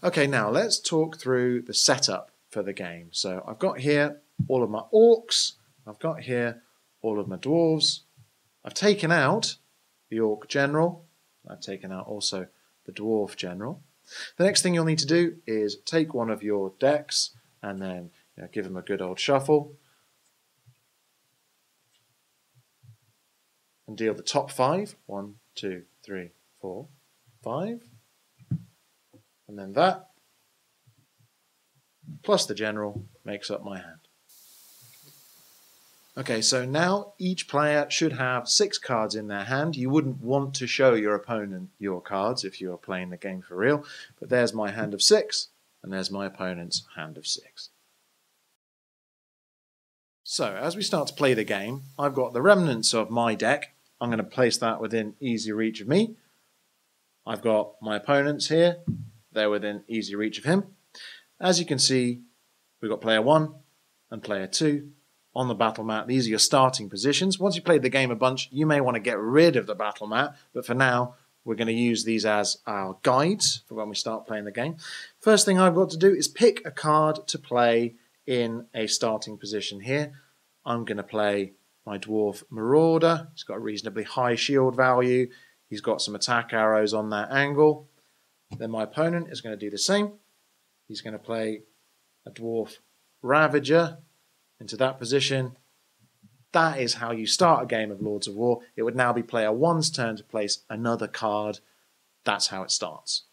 Okay, now let's talk through the setup for the game. So I've got here all of my orcs, I've got here all of my dwarves, I've taken out the orc general, I've taken out also the dwarf general. The next thing you'll need to do is take one of your decks and then give them a good old shuffle and deal the top 5. 1, 2, 3, 4, 5. And then that, plus the general, makes up my hand. Okay, so now each player should have 6 cards in their hand. You wouldn't want to show your opponent your cards if you are playing the game for real, but there's my hand of 6, and there's my opponent's hand of 6. So, as we start to play the game, I've got the remnants of my deck. I'm going to place that within easy reach of me. I've got my opponents here. They're within easy reach of him. As you can see, we've got player 1 and player 2 on the battle mat. These are your starting positions. Once you've played the game a bunch, you may want to get rid of the battle mat, but for now, we're going to use these as our guides for when we start playing the game. First thing I've got to do is pick a card to play in a starting position here. I'm going to play my Dwarf Marauder. He's got a reasonably high shield value. He's got some attack arrows on that angle. Then my opponent is going to do the same. He's going to play a Dwarf Ravager into that position. That is how you start a game of Lords of War. It would now be player 1's turn to place another card. That's how it starts.